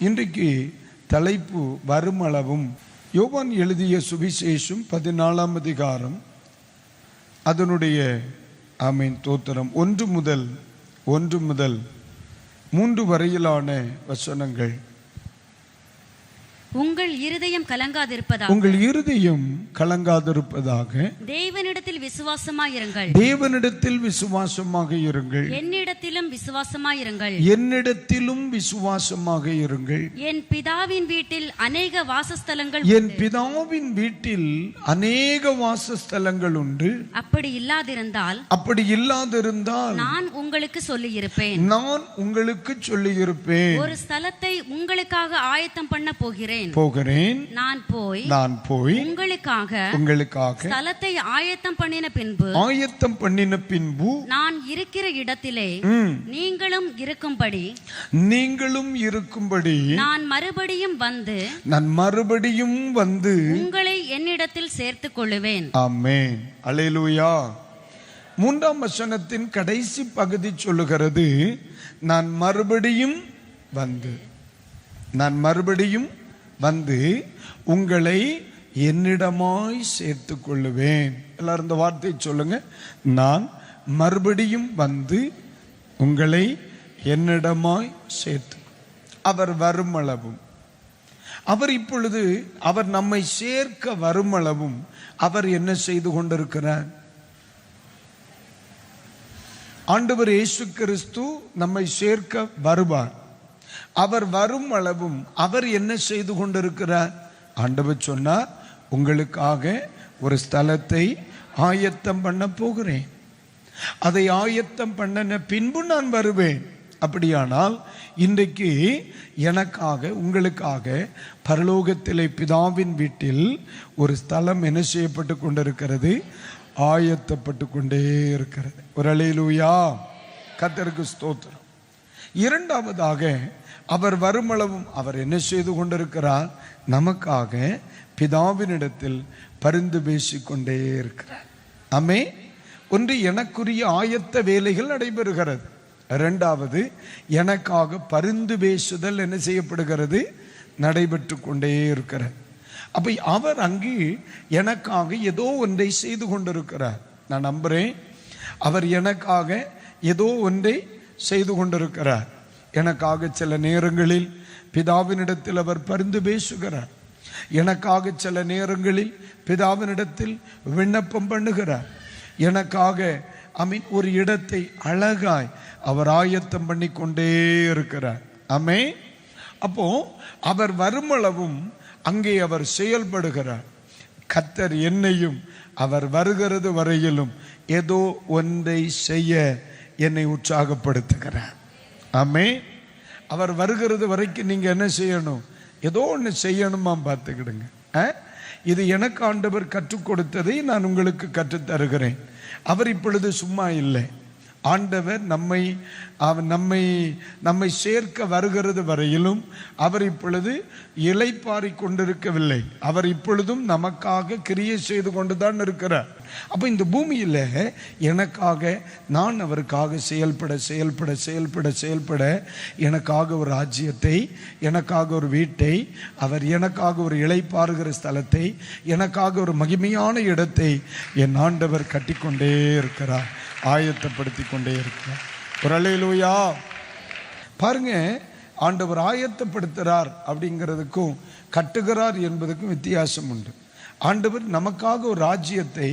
இன்றைக்கு தலைப்பு வருமளவும். யோவான் எழுதிய சுவிசேஷம் 14ஆம் அதிகாரம் அதனுடைய தோத்திரம் 1 முதல் 3 வரையிலான வசனங்கள். உங்கள் இருதயம் கலங்காதிருப்பதாக, உங்கள் இருதயம் கலங்காதிருப்பதாக தேவனிடத்தில் விசுவாசமாயிருங்கள், தேவனிடத்தில் விசுவாசமாக இருங்கள், என்னிடத்திலும் விசுவாசமாயிருங்கள், என்னிடத்திலும் விசுவாசமாக இருங்கள். என் பிதாவின் வீட்டில் அநேக வாசஸ்தலங்கள், என் பிதாவின் வீட்டில் அநேக வாசஸ்தலங்கள் உண்டு. அப்படி இல்லாதிருந்தால் நான் உங்களுக்கு சொல்லியிருப்பேன். ஒரு ஸ்தலத்தை உங்களுக்காக ஆயத்தம் பண்ண போகிறேன். நான் போய் உங்களுக்காக ஸ்தலத்தை ஆயத்தம் பண்ணின பின்பு நான் இருக்கிற இடத்திலே நீங்களும் இருக்கும்படி நான் மறுபடியும் வந்து உங்களை என்னிடத்தில் சேர்த்துக் கொள்ளுவேன். ஆமென். அல்லேலூயா. 3ஆம் வசனத்தின் கடைசி பகுதி சொல்லுகிறது, நான் மறுபடியும் வந்து உங்களை என்னிடமாய் சேர்த்து கொள்ளுவேன். எல்லாரும் இந்த வார்த்தை சொல்லுங்க, நான் மறுபடியும் வந்து உங்களை என்னிடமாய் சேர்த்து. அவர் வருமளவும், அவர் இப்பொழுது அவர் நம்மை சேர்க்க வருமளவும் அவர் என்ன செய்து கொண்டிருக்கிறார்? ஆண்டவர் இயேசு கிறிஸ்து நம்மை சேர்க்க வருவார். அவர் வரும் அளவும் அவர் என்ன செய்து கொண்டிருக்கிறார்? ஆண்டவர் சொன்னார், உங்களுக்காக ஒரு ஸ்தலத்தை ஆயத்தம் பண்ண போகிறேன், அதை ஆயத்தம் பண்ணன பின்பு நான் வருவேன். அப்படியானால் இன்றைக்கு எனக்காக உங்களுக்காக பரலோகத்திலே பிதாவின் வீட்டில் ஒரு ஸ்தலம் என்ன செய்யப்பட்டு கொண்டிருக்கிறது? ஆயத்தப்பட்டு கொண்டே இருக்கிறது. ஒரு அல்லேலூயா. கர்த்தருக்கு ஸ்தோத்திரம். இரண்டாவதாக, அவர் வருமளவும் அவர் என்ன செய்து கொண்டிருக்கிறார்? நமக்காக பிதாவினிடத்தில் பரிந்து பேசிக்கொண்டே இருக்கிறார். ஆமே. ஒன்று, எனக்குரிய ஆயத்த வேலைகள் நடைபெறுகிறது. இரண்டாவது, எனக்காக பரிந்து பேசுதல் என்ன செய்யப்படுகிறது? நடைபெற்று கொண்டே இருக்கிறது. அப்ப அவர் அங்கு எனக்காக ஏதோ ஒன்றை செய்து கொண்டிருக்கிறார். நான் நம்புறேன், அவர் எனக்காக ஏதோ ஒன்றை செய்து கொண்டிருக்கிறார். எனக்காக சில நேரங்களில் பிதாவினிடத்தில் அவர் பரிந்து பேசுகிறார். எனக்காக சில நேரங்களில் பிதாவினிடத்தில் விண்ணப்பம் பண்ணுகிறார். எனக்காக ஒரு இடத்தை அழகாய் அவர் ஆயத்தம் பண்ணி கொண்டே இருக்கிறார். ஆமே. அப்போ அவர் வருமளவும் அங்கே அவர் செயல்படுகிறார். கர்த்தர் என்னையும் அவர் வருகிறது வரையிலும் ஏதோ ஒன்றை செய்ய என்னை உற்சாகப்படுத்துகிறார். ஆமே. அவர் வருகிறது வரைக்கும் நீங்க என்ன செய்யணும்? ஏதோ ஒன்று செய்யணுமா பார்த்துக்கிடுங்க. இது எனக்கு ஆண்டவர் கற்றுக் கொடுத்ததை நான் உங்களுக்கு கற்றுத் தருகிறேன். அவர் இப்பொழுது சும்மா இல்லை. ஆண்டவர் நம்மை சேர்க்க வருகிறது வரையிலும் அவர் இப்பொழுது இளைப்பாரி கொண்டிருக்கவில்லை. அவர் இப்பொழுதும் நமக்காக கிரியை செய்து கொண்டுதான் இருக்கிறார். அப்ப இந்த பூமியில எனக்காக நான் அவருக்காக செயல்பட எனக்காக ஒரு ராஜ்யத்தை, எனக்காக ஒரு வீட்டை, அவர் எனக்காக ஒரு இளைப்பாறுகிற ஸ்தலத்தை, எனக்காக ஒரு மகிமையான இடத்தை என் ஆண்டவர் கட்டிக்கொண்டே இருக்கிறார், ஆயத்தப்படுத்தி கொண்டே இருக்கிறார். ஒரு அல்லேலூயா. பாருங்க, ஆண்டவர் ஆயத்தப்படுத்துகிறார் அப்படிங்கிறதுக்கும் கட்டுகிறார் என்பதுக்கும் வித்தியாசம் உண்டு. ஆண்டவர் நமக்காக ஒரு ராஜ்யத்தை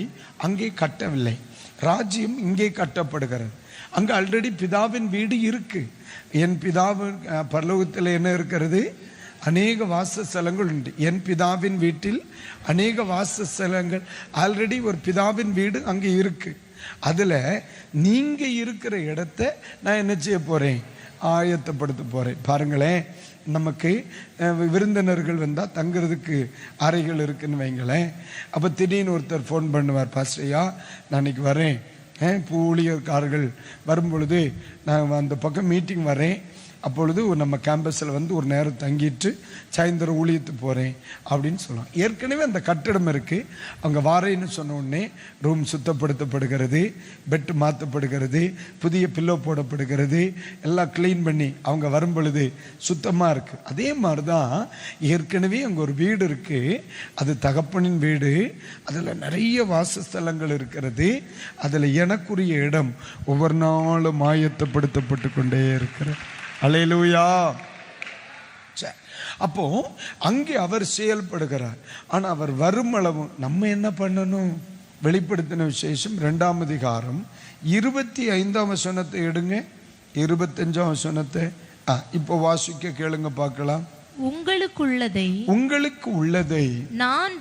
அங்கே கட்டவில்லை. ராஜ்யம் இங்கே கட்டப்படுகிறது. அங்கே ஆல்ரெடி பிதாவின் வீடு இருக்கு. என் பிதாவின் பரலோகத்தில் என்ன இருக்கிறது? அநேக வாசஸ்தலங்கள் உண்டு. என் பிதாவின் வீட்டில் அநேக வாசஸ்தலங்கள், ஆல்ரெடி ஒரு பிதாவின் வீடு அங்கே இருக்கு. அதுல நீங்க இருக்கிற இடத்த நான் என்ன செய்ய போறேன்? ஆயத்தப்படுத்த போறேன். பாருங்களேன், நமக்கு விருந்தினர்கள் வந்தால் தங்குறதுக்கு அறைகள் இருக்குன்னு வைங்களேன். அப்போ திடீர்னு ஒருத்தர் ஃபோன் பண்ணுவார், பாஸ்டரையா நான் இன்னைக்கு வரேன், ஊழியர்காரர்கள் வரும் பொழுது நான் அந்த பக்கம் மீட்டிங் வரேன், அப்பொழுது நம்ம கேம்பஸில் வந்து ஒரு நேரம் தங்கிட்டு சாயந்தரம் ஊழியத்துக்கு போகிறேன் அப்படின்னு சொல்லலாம். ஏற்கனவே அந்த கட்டிடம் இருக்குது. அவங்க வாரேன்னு சொன்ன உடனே ரூம் சுத்தப்படுத்தப்படுகிறது, பெட்டு மாற்றப்படுகிறது, புதிய பில்லோ போடப்படுகிறது, எல்லாம் க்ளீன் பண்ணி அவங்க வரும் பொழுது சுத்தமாக இருக்குது. அதே மாதிரி தான் ஏற்கனவே அங்கே ஒரு வீடு இருக்குது. அது தகப்பனின் வீடு. அதில் நிறைய வாசஸ்தலங்கள் இருக்கிறது. அதில் எனக்குரிய இடம் ஒவ்வொரு நாளும் ஆயத்தப்படுத்தப்பட்டு கொண்டே இருக்கிறது. அல்லேலூயா. அப்போ அங்கே அவர் செயல்படுகிறார். ஆனால் அவர் வருமளவு நம்ம என்ன பண்ணணும்? வெளிப்படுத்தின விசேஷம் 2ஆம் அதிகாரம் 25ஆம் வசனத்தை எடுங்க. 25ஆம் வசனத்தை இப்போ வாசிக்க கேளுங்க பார்க்கலாம். உங்களுக்கு உள்ளதை நான்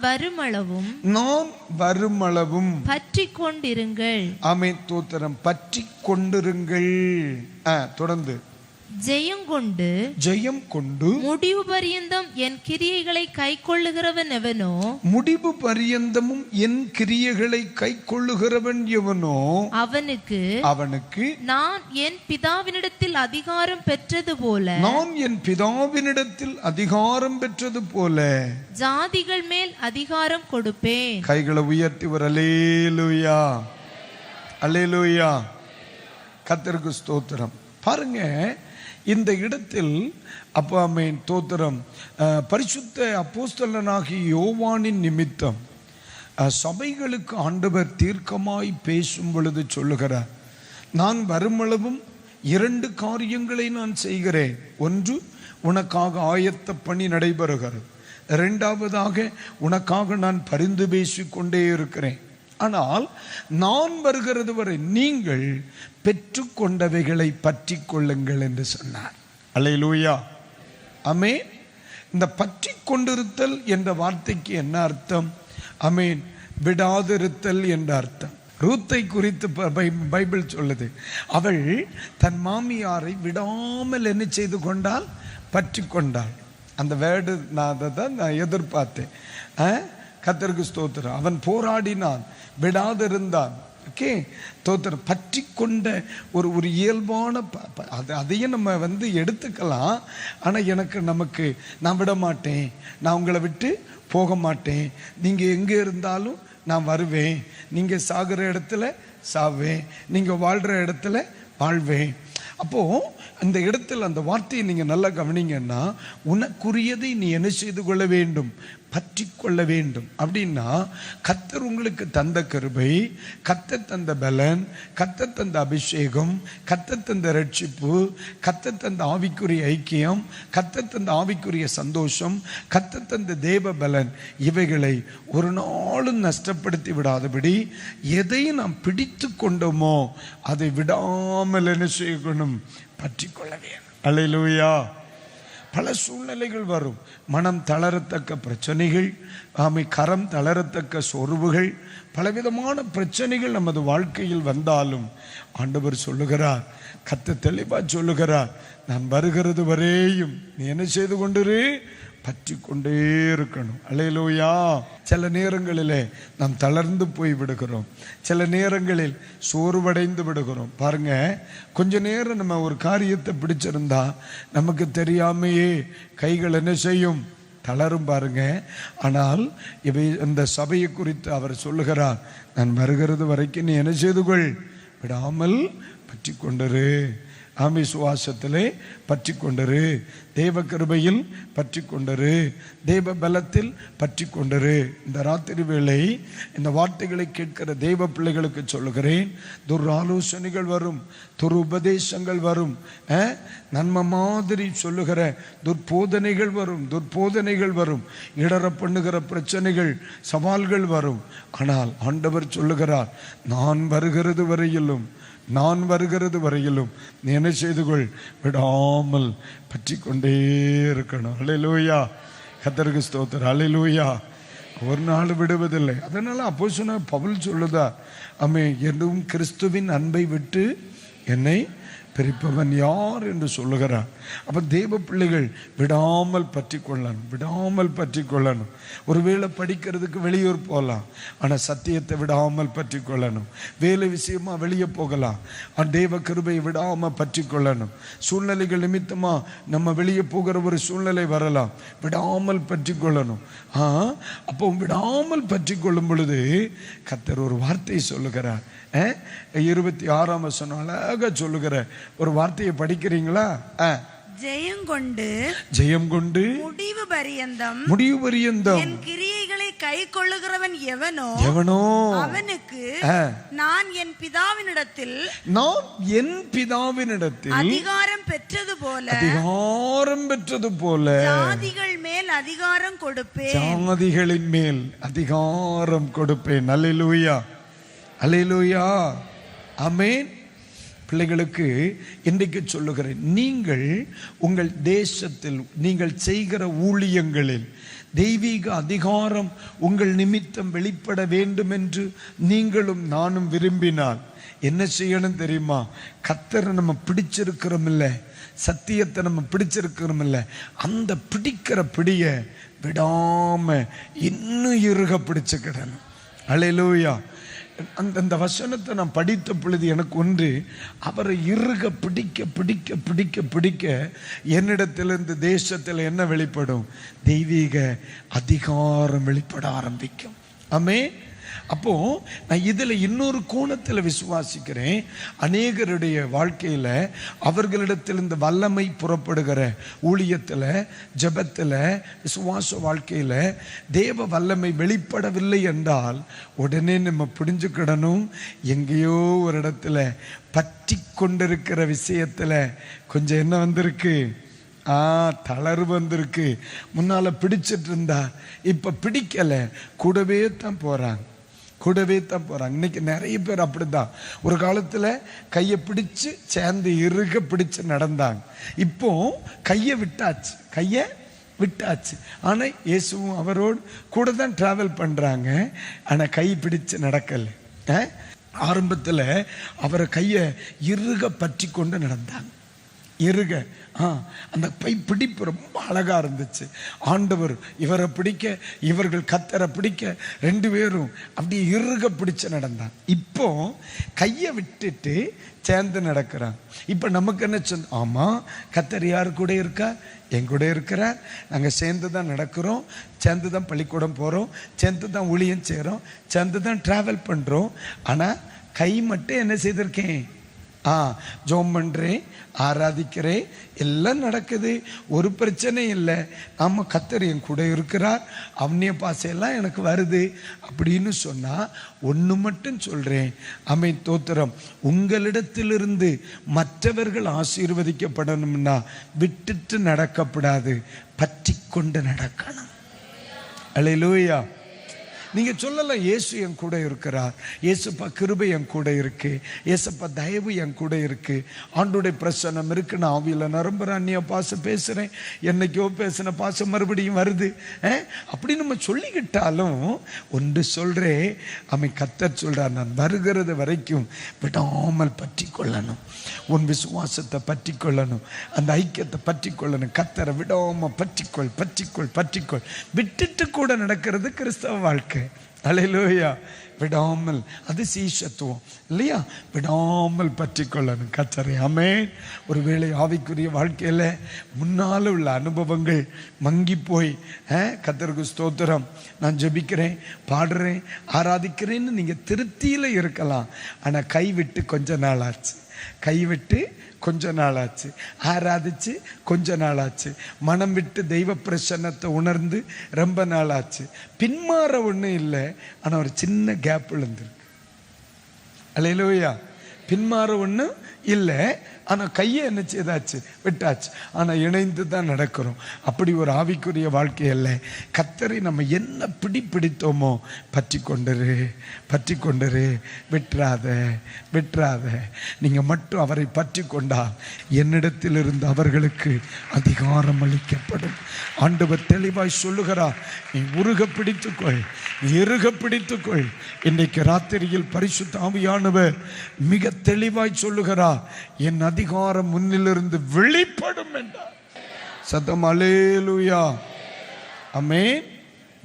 வருமளவும் பற்றி கொண்டிருங்கள். ஆமென், தோத்திரம். பற்றி கொண்டிருங்கள். தொடர்ந்து ஜெயம் கொண்டு முடிவு பரியந்தம் என் கிரியைகளை கை கொள்ளுகிறவன் எவனோ, முடிவு பரியந்தமும் என் கிரியைகளை கை கொள்ளுகிறவன் எவனோ அவனுக்கு நான் என் பிதாவினிடத்தில் அதிகாரம் பெற்றது போல ஜாதிகள் மேல் அதிகாரம் கொடுப்பேன். கைகளை உயர்த்தி ஒரு அல்லேலூயா, அல்லேலூயா. கர்த்தருக்கு ஸ்தோத்திரம். பாருங்க, இந்த இடத்தில் அப்போ ஆமென், தோத்திரம். பரிசுத்த அப்போஸ்தலனாகிய யோவானின் நிமித்தம் சபைகளுக்கு ஆண்டவர் தீர்க்கமாய் பேசும் பொழுது சொல்லுகிறார், நான் வருமளவும் 2 காரியங்களை நான் செய்கிறேன். ஒன்று, உனக்காக ஆயத்த பணி நடைபெறுகிறது. 2ஆவதாக உனக்காக நான் பரிந்து பேசிக்கொண்டே இருக்கிறேன். ஆனால் நான் வருகிறது வரை நீங்கள் பெற்றுக்கொண்டவைகளை பற்றி கொள்ளுங்கள் என்று சொன்னார். அல்லேலூயா, ஆமென். இந்த பற்றி கொண்டிருத்தல் என்ற வார்த்தைக்கு என்ன அர்த்தம்? ஆமென், விடாதிருத்தல் என்ற அர்த்தம். ரூத்தை குறித்து பைபிள் சொல்லுது, அவள் தன் மாமியாரை விடாமல் என்ன செய்து கொண்டால்? பற்றி கொண்டாள். அந்த வேர்டு நான் அதை தான் நான் எதிர்பார்த்தேன். கர்த்தருக்கு ஸ்தோத்திரம். அவன் போராடினான், விடாதிருந்தான். ஓகே, தோத்திரம். பற்றி கொண்ட ஒரு இயல்பான அதையும் நம்ம வந்து எடுத்துக்கலாம். ஆனால் நமக்கு நான் விட மாட்டேன், நான் உங்களை விட்டு போக மாட்டேன், நீங்கள் எங்கே இருந்தாலும் நான் வருவேன், நீங்கள் சாகிற இடத்துல சாவேன், நீங்கள் வாழ்கிற இடத்துல வாழ்வேன். அப்போது அந்த இடத்துல அந்த வார்த்தையை நீங்கள் நல்லா கவனிங்கன்னா, உனக்குரியதை நீ என்ன செய்து கொள்ள வேண்டும்? பற்றி கொள்ள வேண்டும். அப்படின்னா கர்த்தர் உங்களுக்கு தந்த கிருபை, கர்த்தர் தந்த பலன், கர்த்தர் தந்த அபிஷேகம், கர்த்தர் தந்த ரட்சிப்பு, கர்த்தர் தந்த ஆவிக்குரிய ஐக்கியம், கர்த்தர் தந்த ஆவிக்குரிய சந்தோஷம், கர்த்தர் தந்த தேவ பலன், இவைகளை ஒரு நாளும் நஷ்டப்படுத்தி விடாதபடி எதை நாம் பிடித்து கொண்டோமோ அதை விடாமல் என்ன செய்யணும்? பற்றி கொள்ள வேண்டும். அல்லேலூயா. பல சூழ்நிலைகள் வரும். மனம் தளரத்தக்க பிரச்சனைகள், கரம் தளரத்தக்க சோர்வுகள், பலவிதமான பிரச்சனைகள் நமது வாழ்க்கையில் வந்தாலும் ஆண்டவர் சொல்லுகிறார், கர்த்தர் தெளிவா சொல்லுகிறார், நான் வருகிறது வரையும் நீ என்ன செய்து கொண்டிரு? பற்றி கொண்டே இருக்கணும். அல்லேலூயா. சில நேரங்களிலே நாம் தளர்ந்து போய் விடுகிறோம், சில நேரங்களில் சோர்வடைந்து விடுகிறோம். பாருங்க, கொஞ்ச நேரம் நம்ம ஒரு காரியத்தை பிடிச்சிருந்தா நமக்கு தெரியாமையே கைகள் என்ன செய்யும்? தளரும். பாருங்க. ஆனால் இவை இந்த சபையை குறித்து அவர் சொல்லுகிறார், நான் வருகிறது வரைக்கும் நீ என்ன செய்து கொள்? விடாமல் பற்றி கொண்டிரு. ஆமை சுவாசத்திலே பற்றி கொண்டிரு, தேவ கிருபையில் பற்றி கொண்டிரு, தேவ பலத்தில் பற்றி கொண்டிரு. இந்த ராத்திரி வேளை இந்த வார்த்தைகளை கேட்கிற தேவ பிள்ளைகளுக்கு சொல்லுகிறேன், துராலோசனைகள் வரும், துருபதேசங்கள் வரும், நன்மை மாதிரி சொல்லுகிற துர்போதனைகள் வரும், இடர பண்ணுகிற பிரச்சனைகள், சவால்கள் வரும். ஆனால் ஆண்டவர் சொல்லுகிறார், நான் வருகிறது வரையிலும் நீ என்ன செய்து கொள்? விடாமல் பற்றி கொண்டே இருக்கணும். அல்லேலூயா. கர்த்தருக்கு ஸ்தோத்திரம். அல்லேலூயா. ஒரு நாள் விடுவதில்லை. அதனால அப்போஸ்தலனாகிய பவுல் சொல்லுதா, ஆமென், என்றும் கிறிஸ்துவின் அன்பை விட்டு என்னை பிரிப்பவன் யார் என்று சொல்லுகிறார். அப்போ தேவ பிள்ளைகள் விடாமல் பற்றி கொள்ளணும், விடாமல் பற்றி கொள்ளணும். ஒருவேளை படிக்கிறதுக்கு வெளியூர் போகலாம், ஆனால் சத்தியத்தை விடாமல் பற்றி கொள்ளணும். வேலை விஷயமா வெளியே போகலாம், தேவ கிருபையை விடாமல் பற்றி கொள்ளணும். சூழ்நிலைகள் நிமித்தமாக நம்ம வெளியே போகிற ஒரு சூழ்நிலை வரலாம், விடாமல் பற்றி கொள்ளணும். அப்போ விடாமல் பற்றி கொள்ளும் பொழுது கர்த்தர் ஒரு வார்த்தையை சொல்லுகிறார். 26ஆம் வசனம் அழகா சொல்லுகிற ஒரு வார்த்தையை படிக்கிறீங்களா? ஜெயம் கொண்டு முடிவு பரியந்தம் என் கிரியைகளை கை கொள்ளுகிறவன் எவனோ அவனுக்கு நான் என் பிதாவினிடத்தில் அதிகாரம் பெற்றது போல ஜாதிகள் மேல் அதிகாரம் கொடுப்பேன், ஜாதிகளின் மேல் அதிகாரம் கொடுப்பேன். அல்லேலூயா, அல்லேலூயா, ஆமென். பிள்ளைகளுக்கு இன்றைக்கு சொல்லுகிறேன், நீங்கள் உங்கள் தேசத்தில் நீங்கள் செய்கிற ஊழியங்களில் தெய்வீக அதிகாரம் உங்கள் நிமித்தம் வெளிப்பட வேண்டும் என்று நீங்களும் நானும் விரும்பினால் என்ன செய்யணும் தெரியுமா? கர்த்தரை நம்ம பிடிச்சிருக்கிறோம் இல்லை, சத்தியத்தை நம்ம பிடிச்சிருக்கிறோம் இல்லை, அந்த பிடிக்கிற பிடிய விடாம இன்னும் இறுக பிடிச்சுக்கிடணும். அல்லேலூயா. அந்த வசனத்தை நான் படித்த பொழுது எனக்கு ஒன்று, அவரை இறுக பிடிக்க பிடிக்க பிடிக்க பிடிக்க என்னிடத்திலிருந்து தேசத்தில் என்ன வெளிப்படும்? தெய்வீக அதிகாரம் வெளிப்பட ஆரம்பிக்கும். ஆமென். அப்போ நான் இதுல இன்னொரு கோணத்துல விசுவாசிக்கிறேன். அநேகருடைய வாழ்க்கையில அவர்களிடத்தில் இந்த வல்லமை புறப்படுகிற ஊழியத்துல, ஜெபத்துல, விசுவாச வாழ்க்கையில தேவ வல்லமை வெளிப்படவில்லை என்றால் உடனே நம்ம புரிஞ்சுக்கிடணும், எங்கேயோ ஒரு இடத்துல பற்றி கொண்டிருக்கிற விஷயத்துல கொஞ்சம் என்ன வந்திருக்கு? தளர்வு வந்திருக்கு. முன்னால பிடிச்சிட்டு இருந்தா இப்ப பிடிக்கல, கூடவே தான் போறாங்க. இன்னைக்கு நிறைய பேர் அப்படிதான். ஒரு காலத்துல கையை பிடிச்சு சேர்ந்து இறுக பிடிச்சு நடந்தாங்க, இப்போ கையை விட்டாச்சு. ஆனா இயேசுவும் அவரோடு கூட தான் டிராவல் பண்றாங்க, ஆனா கை பிடிச்சு நடக்கல. ஆரம்பத்துல அவரை கையை இறுக பற்றி கொண்டு நடந்தாங்க, இறுக. அந்த பிடிப்பு ரொம்ப அழகா இருந்துச்சு. ஆண்டவர் இவரை பிடிக்க, இவர்கள் கர்த்தரை பிடிக்க, ரெண்டு பேரும் அப்படியே இறுக பிடிச்சு நடந்தாங்க. இப்போ கையை விட்டுட்டு சேர்ந்து நடக்கிறாங்க. இப்போ நமக்கு என்ன சொன்ன? ஆமா, கர்த்தர் யாரு கூட இருக்கா? என் கூட இருக்கிறார். நாங்கள் சேர்ந்து தான் நடக்கிறோம், சேர்ந்து தான் பள்ளிக்கூடம் போகிறோம், சேர்ந்து தான் ஊழியம் செய்கிறோம், சேர்ந்து தான் டிராவல் பண்ணுறோம். ஆனால் கை மட்டும் என்ன செய்திருக்கேன்? ஜோம் பண்றேன், ஆராதிக்கிறேன், எல்லாம் நடக்குது, ஒரு பிரச்சனை இல்லை. நம்ம கர்த்தர் என் கூட இருக்கிறார், அந்நிய பாசையெல்லாம் எனக்கு வருது அப்படின்னு சொன்னா ஒன்று மட்டும் சொல்றேன், ஆமென், தோத்திரம். உங்களிடத்திலிருந்து மற்றவர்கள் ஆசீர்வதிக்கப்படணும்னா விட்டுட்டு நடக்கப்படாது, பற்றி கொண்டு நடக்கணும். அல்லேலூயா. நீங்க சொல்லலாம், இயேசு என் கூட இருக்கிறார், இயேசுப்பா கிருபை என் கூட இருக்கு, இயேசுப்பா தயவு என் கூட இருக்கு, ஆண்டோடைய பிரசன்னம் இருக்கு, நான் ஆவியில நரம்புறேன், அந்நிய பாசம் பேசுறேன், என்னைக்கோ பேசின பாசம் மறுபடியும் வருது அப்படி நம்ம சொல்லிக்கிட்டாலும் ஒன்று சொல்றேன், அவன் கர்த்தர் சொல்றார், நான் வருகிறது வரைக்கும் விடாமல் பற்றி கொள்ளணும், உன் விசுவாசத்தை பற்றி கொள்ளணும், அந்த ஐக்கியத்தை பற்றி கொள்ளணும். கர்த்தரை விடாம பற்றிக்கொள். விட்டுட்டு கூட நடக்கிறது கிறிஸ்தவ வாழ்க்கை. அல்லேலூயா. விடாமல், அது சீஷத்துவம் இல்லையா? விடாமல் பற்றி கொள்ளணும் கர்த்தரை. ஆமென். ஒருவேளை ஆவிக்குரிய வாழ்க்கையில முன்னால உள்ள அனுபவங்கள் மங்கி போய், கர்த்தருக்கு ஸ்தோத்திரம், நான் ஜெபிக்கிறேன், பாடுறேன், ஆராதிக்கிறேன்னு நீங்க திருப்தியில இருக்கலாம். ஆனா கைவிட்டு கொஞ்ச நாள் ஆச்சு, ஆராதிச்சு கொஞ்ச நாள் ஆச்சு, மனம் விட்டு தெய்வ பிரசன்னத்தை உணர்ந்து ரொம்ப நாள் ஆச்சு. பின்மாற ஒன்றும் இல்லை, ஆனால் ஒரு சின்ன கேப் விழுந்திருக்கு. அல்லேலூயா. பின்மாற ஒன்றும் இல்லை, ஆனால் கையை என்ன செய்தாச்சு? விட்டாச்சு. ஆனால் இணைந்து தான் நடக்கிறோம். அப்படி ஒரு ஆவிக்குரிய வாழ்க்கை அல்ல. கர்த்தரை நம்ம என்ன பிடித்தோமோ பற்றி கொண்டரு, விட்டுறாத. நீங்கள் மட்டும் அவரை பற்றி கொண்டால் என்னிடத்திலிருந்து அவர்களுக்கு அதிகாரம் அளிக்கப்படும். ஆண்டவர் தெளிவாய் சொல்லுகிறார், நீ உருக பிடித்துக்கொள், நீ இறுக பிடித்துக்கொள். இன்றைக்கு ராத்திரியில் பரிசுத்த ஆவியானவர் மிக மிக தெளிவாய் சொல்லுகிறார், என் அதிகாரம் முன்னிலிருந்து வெளிப்படும் என்றார். சத்தம் அல்லேலூயா. ஆமென்.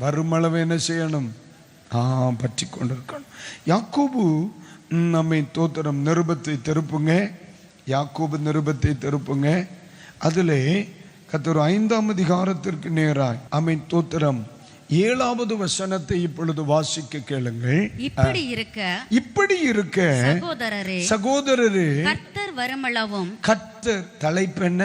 வருமளவு என்ன செய்யணும்? பற்றி கொண்டிருக்கணும். யாக்கோபு நம்மை தோத்திரம் நிருபத்தை திருப்புங்க. யாக்கோபு நிருபத்தை திருப்புங்க. அதிலே கர்த்தர் 5ஆம் அதிகாரத்திற்கு நேராய் ஆமென் தோத்திரம் 7வது வசனத்தை இப்பொழுது வாசிக்க கேளுங்கள். இப்படி இருக்க சகோதரரே கர்த்தர் வருமளவும், கர்த்தர் தலைப்பெண்ண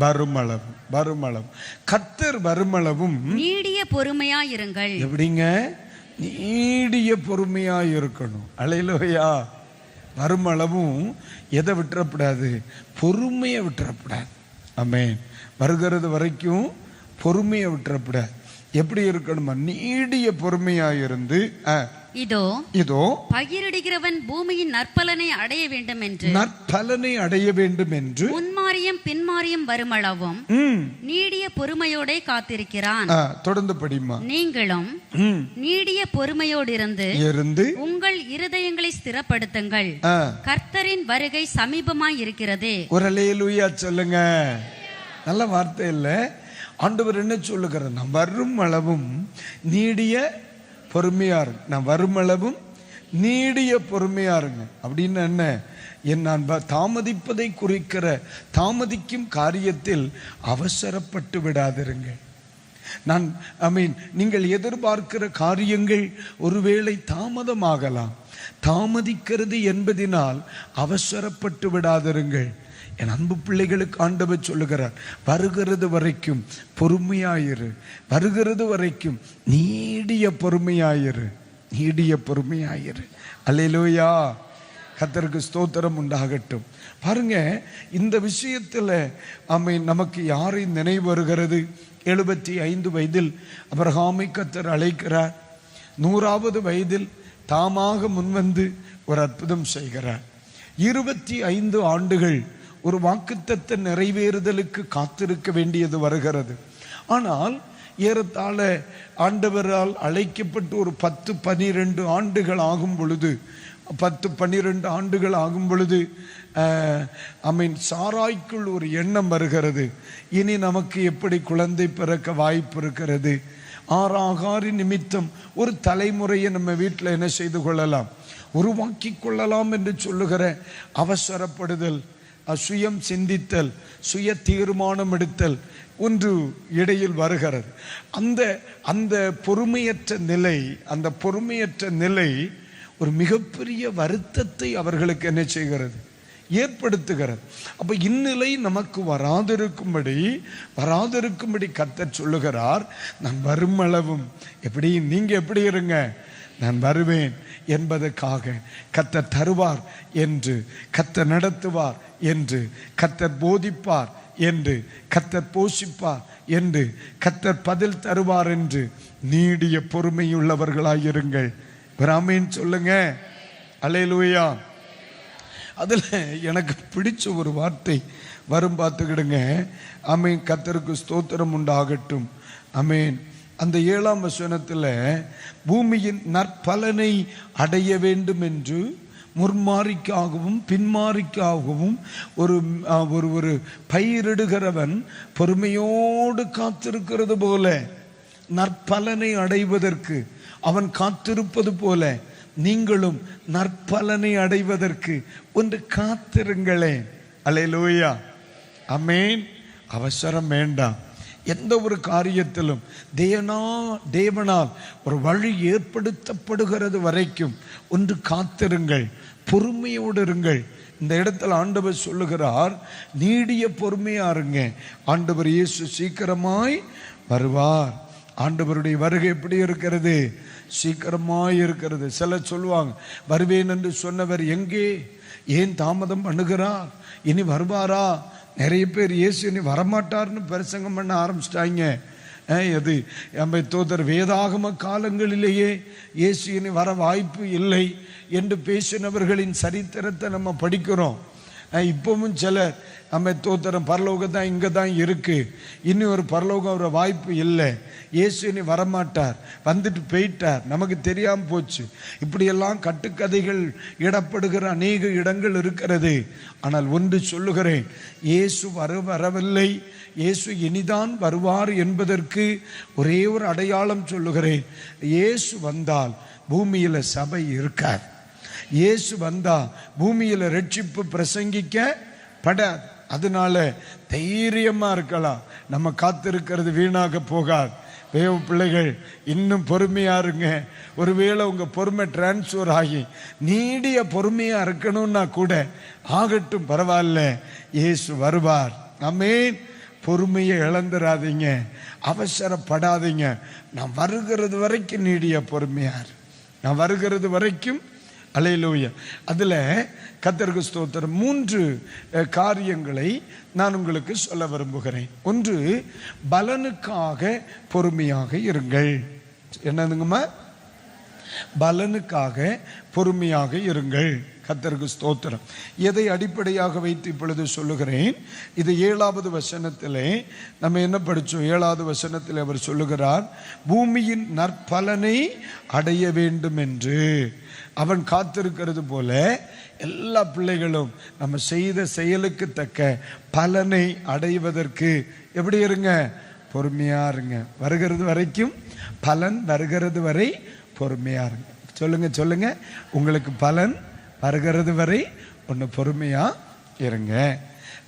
வருமளவும், கர்த்தர் வருமளவும் நீடிய பொறுமையாயிருங்கள். எப்படிங்க? நீடிய பொறுமையாயிருக்கணும். அல்லேலூயா. வருமளவும் எதை விட்டுறப்படாது? பொறுமையை விட்டுறப்படாது. ஆமென். வருகிறது வரைக்கும் பொறுமையை விட்டுறப்படாது. எப்படி இருக்கணுமா? நீடிய பொறுமையாயிருந்து இதோ பகிரடுகிறவன் பூமியின் நற்பலனை அடைய வேண்டும் என்று முன்மாரியும் பின்மாரியும் வருமளவும் நீடிய பொறுமையோட காத்திருக்கிறான். தொடர்ந்து படிமா. நீங்களும் நீடிய பொறுமையோடு இருந்து உங்கள் இருதயங்களை ஸ்திரப்படுத்துங்கள், கர்த்தரின் வருகை சமீபமாய் இருக்கிறது. ஒரு அல்லேலூயா சொல்லுங்க. நல்ல வார்த்தை இல்ல? ஆண்டவர் என்ன சொல்லுகிறார்? நான் வரும் அளவும் நீடிய பொறுமையா இருங்க. நான் வரும் அளவும் நீடிய பொறுமையா இருங்க. அப்படின்னு என்ன? நான் தாமதிப்பதை குறிக்கிற தாமதிக்கும் காரியத்தில் அவசரப்பட்டு விடாதிருங்க. நீங்கள் எதிர்பார்க்கிற காரியங்கள் ஒருவேளை தாமதமாகலாம். தாமதிக்கிறது என்பதினால் அவசரப்பட்டு விடாதிருங்கள். என் அன்பு பிள்ளைகளுக்கு ஆண்டவர் சொல்லுகிறார், வருகிறது வரைக்கும் பொறுமையாயிரு, வருகிறது வரைக்கும் நீடிய பொறுமையாயிரு, நீடிய பொறுமையாயிரு. அல்லேலூயா. கர்த்தருக்கு ஸ்தோத்திரம் உண்டாகட்டும். பாருங்க, இந்த விஷயத்துல நமக்கு யாரை நினைவு வருகிறது? 75 வயதில் ஆபிரகாமை கர்த்தர் அழைக்கிறார். 100வது வயதில் தாமாக முன்வந்து ஒரு அற்புதம் செய்கிறார். 25 ஆண்டுகள் ஒரு வாக்குத்தத்த நிறைவேறுதலுக்கு காத்திருக்க வேண்டியது வருகிறது. ஆனால் ஏறத்தாழ ஆண்டவரால் அழைக்கப்பட்டு ஒரு 10-12 ஆண்டுகள் ஆகும் பொழுது 10-12 ஆண்டுகள் ஆகும் பொழுது சாராய்க்குள் ஒரு எண்ணம் வருகிறது, இனி நமக்கு எப்படி குழந்தை பிறக்க வாய்ப்பு இருக்கிறது? ஆறாகாரி நிமித்தம் ஒரு தலைமுறையை நம்ம வீட்டில் என்ன செய்து கொள்ளலாம், உருவாக்கி கொள்ளலாம் என்று சொல்லுகிற அவசரப்படுதல், சுயம் சிந்தித்தல், சுய தீர்மானம் எடுத்தல் ஒன்று இடையில் வருகிறது. அந்த பொறுமையற்ற நிலை ஒரு மிகப்பெரிய வருத்தத்தை அவர்களுக்கு என்ன செய்கிறது? ஏற்படுத்துகிறது. அப்ப இந்நிலை நமக்கு வராதிருக்கும்படி கர்த்தர் சொல்லுகிறார், நான் வரும் அளவும் நீங்க எப்படி இருங்க, நான் வருவேன் என்பதற்காக கர்த்தர் தருவார் என்று, கர்த்தர் நடத்துவார் என்று, கர்த்தர் போதிப்பார் என்று, கர்த்தர் போஷிப்பார் என்று, கர்த்தர் பதில் தருவார் என்று நீடிய பொறுமையுள்ளவர்களாயிருங்கள். ஆமென் சொல்லுங்க. அல்லேலூயா. அதுல எனக்கு பிடிச்ச ஒரு வார்த்தை வரும், பார்த்துக்கிடுங்க. ஆமென். கர்த்தருக்கு ஸ்தோத்திரம் உண்டாகட்டும். ஆமென். அந்த 7ஆம் வசனத்தில் பூமியின் நற்பலனை அடைய வேண்டும் என்று முன்மாரிக்காகவும் பின்மாரிக்காகவும் ஒரு பயிரிடுகிறவன் பொறுமையோடு காத்திருக்கிறது போல, நற்பலனை அடைவதற்கு அவன் காத்திருப்பது போல நீங்களும் நற்பலனை அடைவதற்கு ஒன்று காத்திருங்களேன். அல்லேலூயா. ஆமென். அவசரம் வேண்டாம். எந்த ஒரு காரியத்திலும் தேவனால் ஒரு வழி ஏற்படுத்தப்படுகிறது வரைக்கும் ஒன்று காத்திருங்கள், பொறுமையோடு இருங்கள். இந்த இடத்துல ஆண்டவர் சொல்லுகிறார், நீடிய பொறுமையா இருங்க. ஆண்டவர் இயேசு சீக்கிரமாய் வருவார். ஆண்டவருடைய வருகை எப்படி இருக்கிறது? சீக்கிரமாய் இருக்கிறது. சிலர் சொல்லுவாங்க, வருவேன் என்று சொன்னவர் எங்கே, ஏன் தாமதம் பண்ணுகிறார், இனி வருவாரா? நிறைய பேர் இயேசு இனி வரமாட்டார்னு பிரசங்கம் பண்ண ஆரம்பிச்சிட்டாங்க. அது நம்ம தோதர் வேதாகம காலங்களிலேயே இயேசு இனி வர வாய்ப்பு இல்லை என்று பேசினவர்களின் சரித்திரத்தை நம்ம படிக்கிறோம். இப்பவும் சிலர் நம்ம தோத்திரம் பரலோகம் தான் இங்கே தான் இருக்கு, இன்னும் ஒரு பரலோகம் ஒரு வாய்ப்பு இல்லை, இயேசு இனி வரமாட்டார், வந்துட்டு போயிட்டார், நமக்கு தெரியாமல் போச்சு, இப்படியெல்லாம் கட்டுக்கதைகள் இடப்படுகிற அநேக இடங்கள் இருக்கிறது. ஆனால் ஒன்று சொல்லுகிறேன், இயேசு வரவில்லை, இயேசு இனிதான் வருவார் என்பதற்கு ஒரே ஒரு அடையாளம் சொல்லுகிறேன். இயேசு வந்தால் பூமியில சபை இருக்கார். இயேசு வந்தா பூமியில ரட்சிப்பு பிரசங்கிக்கப்படாது. அதனால தைரியமா இருக்கலாம், நம்ம காத்திருக்கிறது வீணாக போகாது. தேவ பிள்ளைகள் இன்னும் பொறுமையா இருங்க. ஒருவேளை உங்க பொறுமை டிரான்ஸ்ஃபர் ஆகி நீடிய பொறுமையா இருக்கணும்னா கூட ஆகட்டும், பரவாயில்ல, இயேசு வருவார். ஆமென். பொறுமையை இழந்துடாதீங்க, அவசரப்படாதீங்க. நான் வருகிறது வரைக்கும் நீடிய பொறுமையார், நான் வருகிறது வரைக்கும். அல்லேலூயா. அதுல கர்த்தருக்கு ஸ்தோத்திரம். 3 காரியங்களை நான் உங்களுக்கு சொல்ல விரும்புகிறேன். ஒன்று, பலனுக்காக பொறுமையாக இருங்கள். என்னதுங்கம்மா? பலனுக்காக பொறுமையாக இருங்கள். கர்த்தருக்கு ஸ்தோத்திரம். எதை அடிப்படையாக வைத்து இப்பொழுது சொல்லுகிறேன். இது 7வது வசனத்திலே நம்ம என்ன படித்தோம்? 7வது வசனத்தில் அவர் சொல்லுகிறார், பூமியின் நற்பலனை அடைய வேண்டும் என்று அவன் காத்திருக்கிறது போல எல்லா பிள்ளைகளும் நம்ம செய்த செயலுக்கு தக்க பலனை அடைவதற்கு எப்படி இருங்க? பொறுமையா இருங்க. வருகிறது வரைக்கும் பலன் வருகிறது வரை பொறுமையா இருங்க. சொல்லுங்க சொல்லுங்க, உங்களுக்கு பலன் வருகிறது வரை ஒன்று பொறுமையா இருங்க.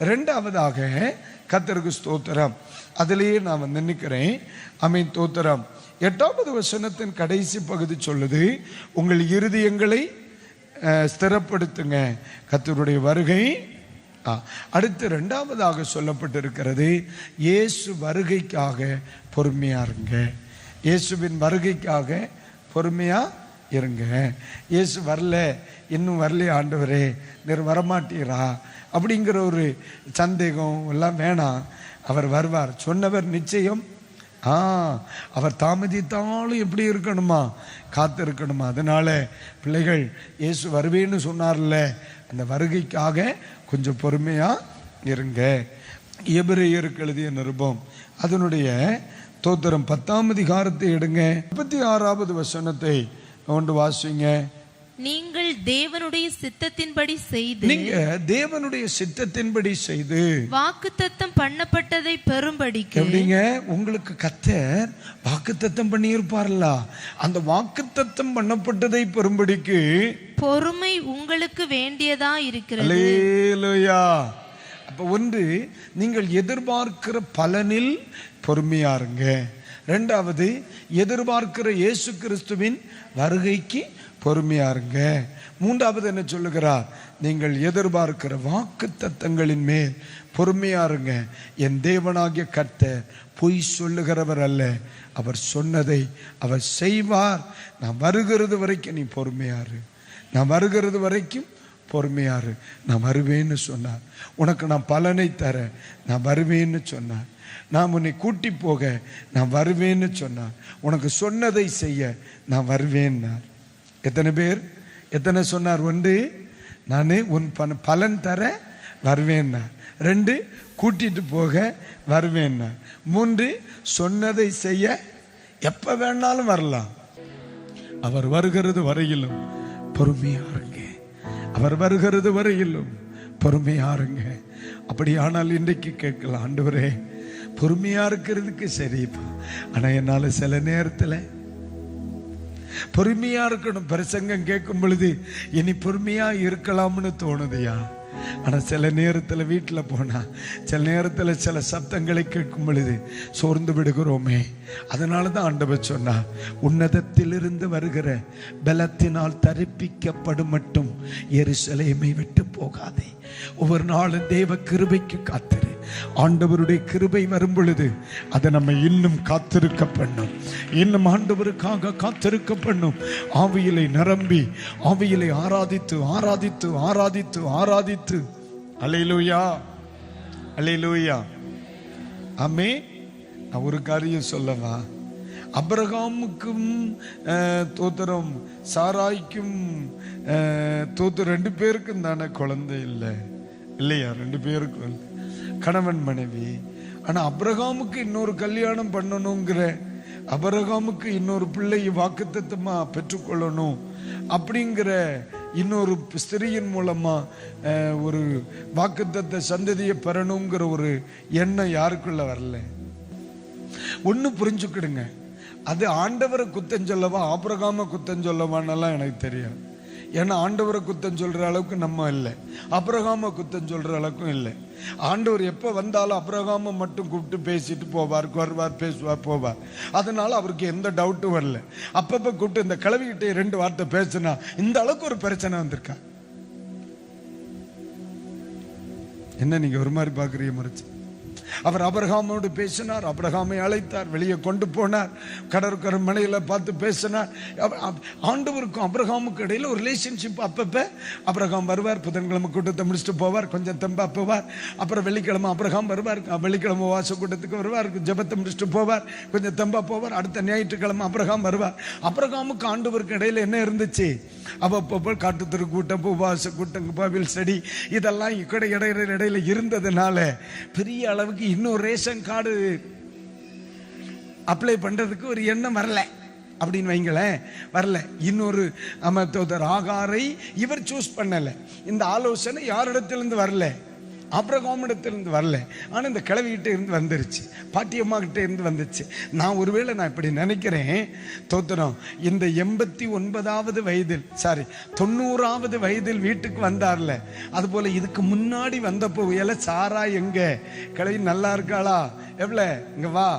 2வதாக கர்த்தருக்கு ஸ்தோத்திரம். அதிலேயே நான் நினைக்கிறேன். ஆமென், தோத்திரம். 8வது வசனத்தின் கடைசி பகுதி சொல்லுது, உங்கள் இருதயங்களை ஸ்திரப்படுத்துங்க, கர்த்தருடைய வருகை. அடுத்து 2வதாக சொல்லப்பட்டிருக்கிறது, இயேசு வருகைக்காக பொறுமையா இருங்க. இயேசுவின் வருகைக்காக பொறுமையா இருங்க. இயேசு வரல, இன்னும் வரலையே ஆண்டவரே, நீர் வரமாட்டீரா அப்படிங்கிற ஒரு சந்தேகம் எல்லாம் வேணாம். அவர் வருவார், சொன்னவர் நிச்சயம். அவர் தாமதித்தாலும் எப்படி இருக்கணுமா? காத்து இருக்கணுமா? அதனால பிள்ளைகள், இயேசு வருவேன்னு சொன்னார்ல, அந்த வருகைக்காக கொஞ்சம் பொறுமையா இருங்க. எபிரேயருக்கு எழுதிய நிருபம் அதனுடைய தோத்திரம் 10ஆம் அதிகாரத்தை எடுங்க. 36வது வசனத்தை கொண்டு வாசிங்க. நீங்கள் தேவனுடைய சித்தத்தின்படி செய்து, நீங்க தேவனுடைய சித்தத்தின்படி செய்து வாக்குத்தத்தம் பண்ணப்பட்டதை பெறும்படிக்கு. எப்படிங்க? உங்களுக்கு கர்த்தர் வாக்குத்தத்தம் பண்ணி இருப்பார்ல, அந்த வாக்குத்தத்தம் பண்ணப்பட்டதை பெறும்படிக்கு பொறுமை உங்களுக்கு வேண்டியதா இருக்கிறது. அல்லேலூயா. அப்ப ஒன்று, நீங்கள் எதிர்பார்க்கிற பலனில் பொறுமையா இருங்க. 2வது, எதிர்பார்க்கிற இயேசு கிறிஸ்துவின் வருகைக்கு பொறுமையா இருங்க. 3வது என்ன சொல்லுகிறார்? நீங்கள் எதிர்பார்க்கிற வாக்குத்தத்தங்களின் மேல் பொறுமையா இருங்க. என் தேவனாகிய கர்த்தர் பொய் சொல்லுகிறவர் அல்ல, அவர் சொன்னதை அவர் செய்வார். நான் வருகிறது வரைக்கும் நீ பொறுமையாரு, நான் வருகிறது வரைக்கும் பொறுமையாரு. நான் வருவேன்னு சொன்னார். உனக்கு நான் பலனை தர நான் வருவேன்னு சொன்னார். நான் உன்னை கூட்டி போக நான் வருவேன்னு சொன்னார். உனக்கு சொன்னதை செய்ய நான் வருவேன்னார். எத்தனை பேர் எத்தனை சொன்னார்? 1, நான் உன் பலன் தர வருவேன்னார். 2, கூட்டிட்டு போக வருவேன்னார். 3, சொன்னதை செய்ய எப்ப வேணாலும் வரலாம். அவர் வருகிறது வரையிலும் பொறுமையா இருங்க. அவர் வருகிறது வரையிலும் பொறுமையா இருங்க. அப்படியானால் இன்றைக்கு கேட்கலாம், ஆண்டவரே பொறுமையா இருக்கிறதுக்கு சரிப்பா, ஆனா என்னால சில நேரத்துல பொறுமையா இருக்கணும். பிரசங்கம் கேட்கும் பொழுது இனி பொறுமையா இருக்கலாம்னு தோணுதுயா. ஆனா சில நேரத்துல வீட்டுல போனா, சில நேரத்துல சில சப்தங்களை கேட்கும் பொழுது சோர்ந்து விடுகிறோமே. அதனாலதான் ஆண்டவர் சொன்னார், உன்னதத்திலிருந்து வருகிற பலத்தினால் தரிப்பிக்கப்படும் மட்டும் எருசலேமை விட்டு போகாதே. ஒவ்வொரு நாளும் தேவ கிருபைக்கு காத்திரு. ஆண்டவருடைய கிருபை வரும் பொழுது அதை நம்ம இன்னும் காத்திருக்க பண்ணும், இன்னும் ஆண்டவருக்காக காத்திருக்க பண்ணும். ஆவியிலை நிரம்பி ஆவியிலை ஆராதித்து ஆராதித்து ஆராதித்து ஆராதித்து. அல்லேலூயா, அல்லேலூயா. ஆமே. நான் ஒரு காரியம் சொல்லவா? அபிரகாமுக்கும் தோத்திரம், சாராய்க்கும் தோத்திரம், 2 பேருக்கும் தானே குழந்தை இல்லை. இல்லையா? 2 பேருக்கு வந்து கணவன் மனைவி. ஆனா அபிரகாமுக்கு இன்னொரு கல்யாணம் பண்ணணுங்கிற, அபிரகாமுக்கு இன்னொரு பிள்ளையை வாக்குத்தத்தமா பெற்றுக்கொள்ளணும் அப்படிங்கிற இன்னொரு ஸ்திரியின் மூலமா ஒரு வாக்குத்தத்த சந்ததியை பெறணுங்கிற ஒரு எண்ணம் யாருக்குள்ள வரல. ஒண்ணு புரிஞ்சுக்கிடுங்க, அது ஆண்டவரை குத்தம் சொல்லவா ஆபிரகாம குத்தம் சொல்லவான்னெல்லாம் எனக்கு தெரியாது. ஏன்னா ஆண்டவரை குத்தம் சொல்ற அளவுக்கு நம்ம இல்லை, அபிரகாம குத்தம் சொல்ற அளவுக்கும் இல்லை. ஆண்டவர் எப்ப வந்தாலும் அபிரகாம மட்டும் கூப்பிட்டு பேசிட்டு போவார், வருவார், பேசுவார், போவார். அதனால அவருக்கு எந்த டவுட்டும் வரல. அப்பப்ப கூப்பிட்டு இந்த கிளவிக்கிட்டே 2 வார்த்தை பேசினா இந்த அளவுக்கு ஒரு பிரச்சனை வந்திருக்கா. என்ன நீங்க ஒரு மாதிரி பாக்குறீங்க முறைச்சு? அவர் அபிரகாமோடு பேசினார், அபிரகாமை அழைத்தார், வெளியே கொண்டு போனார், கடற்கரை மலையில பார்த்து பேசினார். ஆண்டவருக்கும் அபிரகாமுக்கு இடையில ஒரு ரிலேஷன்ஷிப். அப்பப்ப அபிரகாம் வருவார், புதன்கிழமை கூட்டத்தை முடிச்சுட்டு போவார், கொஞ்சம் தெம்பா போவார். அப்புறம் வெள்ளிக்கிழமை அபிரகாம் வருவார், வெள்ளிக்கிழமை வாச கூட்டத்துக்கு வருவார், ஜெபத்தை முடிச்சுட்டு போவார், கொஞ்சம் தெம்பா போவார். அடுத்த ஞாயிற்றுக்கிழமை அபிரகாம் வருவார். அபிரகாமுக்கு ஆண்டவருக்கு இடையில என்ன இருந்துச்சு? அவ்வப்போ காட்டுத்திரு கூட்டம், உபவாச கூட்டம், பைபிள் ஸ்டடி, இதெல்லாம் இடையில இருந்ததுனால பெரிய அளவுக்கு இன்னொரு ரேஷன் கார்டு அப்ளை பண்றதுக்கு ஒரு எண்ணம் வரல அப்படின்னு வைங்களேன். வரல. இன்னொரு ஆகாரை இவர் சூஸ் பண்ணல. இந்த ஆலோசனை யாரிடத்திலிருந்து வரல? அபிரகாமிடத்திலிருந்து வரல. ஆனா இந்த கிழவிகிட்ட இருந்து வந்துருச்சு, பாட்டியம்மா கிட்ட இருந்து வந்துச்சு. நான் ஒருவேளை நான் இப்படி நினைக்கிறேன், தோத்திரம், இந்த 89வது வயதில் 90வது வயதில் வீட்டுக்கு வந்தார்ல, அது போல இதுக்கு முன்னாடி வந்தப்போ சாரா எங்க கிழவி நல்லா இருக்காளா? எவ்வளவு இங்க வா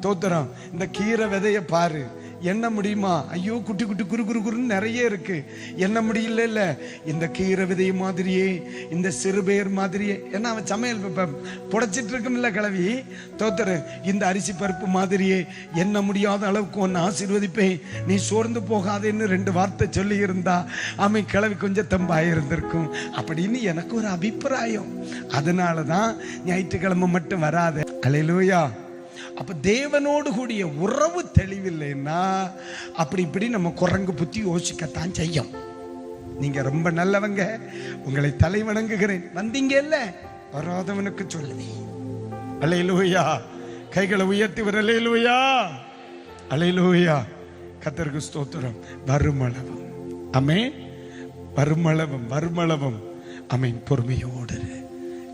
தோத்திரம், இந்த கீரை விதைய பாரு, என்ன முடியுமா? ஐயோ குட்டி குட்டி குறு குறு குறுன்னு நிறைய இருக்கு, என்ன முடியல. இல்ல இந்த கீரை விதை மாதிரியே, இந்த சிறுபேர் மாதிரியே, ஏன்னா அவன் சமையல் புடைச்சிட்டு இருக்கும்ல கிழவி, தோத்தரு, இந்த அரிசி பருப்பு மாதிரியே என்ன முடியாத அளவுக்கு ஒன்னு ஆசீர்வதிப்பேன், நீ சோர்ந்து போகாதேன்னு 2 வார்த்தை சொல்லி இருந்தா அவன் கிழவி கொஞ்சம் தம்பாயிருந்திருக்கும் அப்படின்னு எனக்கு ஒரு அபிப்பிராயம். அதனாலதான் ஞாயிற்றுக்கிழமை மட்டும் வராத. அல்லேலூயா. அப்ப தேவனோடு கூடிய உறவு தெளிவில்லைன்னா அப்படி இப்படி நம்ம குரங்கு புத்தி யோசிக்கத்தான் செய்யும். நீங்க ரொம்ப நல்லவங்க, உங்களை தலை வணங்குகிறேன், வந்தீங்க இல்ல, வராதவனுக்கு சொல்லி. அல்லேலூயா. கைகளை உயர்த்தி வர. அல்லேலூயா, அல்லேலூயா. கர்த்தருக்கு ஸ்தோத்திரம். வருமளவும் ஆமென், வருமளவும் வருமளவும் ஆமென். பொறுமையோடு.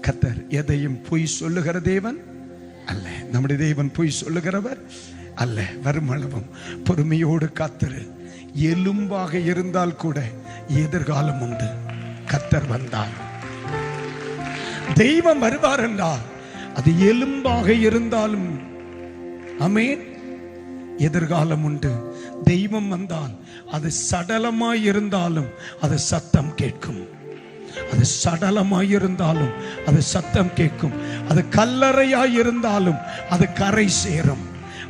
கர்த்தர் எதையும் பொய் சொல்லுகிற தேவன் அல்ல, நம்முடைய தேவன் பொய் சொல்லுகிறவர் அல்ல. வருமளவும் பொறுமையோடு காத்திரு. எலும்பாக இருந்தால் கூட எதிர்காலம் உண்டு. கர்த்தர் வந்தார், தெய்வம் வருவார் என்றால் அது எலும்பாக இருந்தாலும் ஆமென் எதிர்காலம் உண்டு. தெய்வம் வந்தால் அது சடலமாய் இருந்தாலும் அது சத்தம் கேட்கும். அது சடலமாயிருந்தாலும் அது சத்தம் கேட்கும். அது கல்லறையாயிருந்தாலும் அது கரை சேரும்.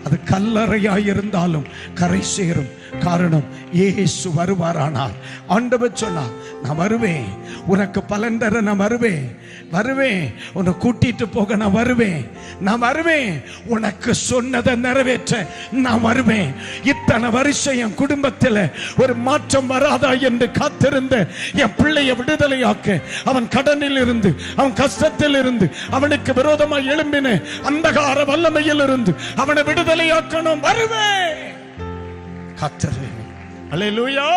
அது கல்லறையாயிருந்தாலும் கரை சேரும். காரணம், இயேசு வருவாரானார். ஆண்டவர் சொன்னார், நான் வருவேன், உனக்கு பலன் தர நான் வருவேன், வருவேன், உன்னை கூட்டிட்டு போக நான் வருவேன், நான் வருவேன், உனக்கு சொன்னதை நிறைவேற்ற நான் வருவேன். இத்தனை வருஷம் என் குடும்பத்தில் ஒரு மாற்றம் வராதா என்று காத்திருந்த என் பிள்ளையை விடுதலையாக்க, அவன் கடனில் இருந்து, அவன் கஷ்டத்தில் இருந்து, அவனுக்கு விரோதமாக எழும்பின அந்தகார வல்லமையில் இருந்து அவனை விடுதலையாக்கணும். வருவேன். கர்த்தரே. அல்லேலூயா.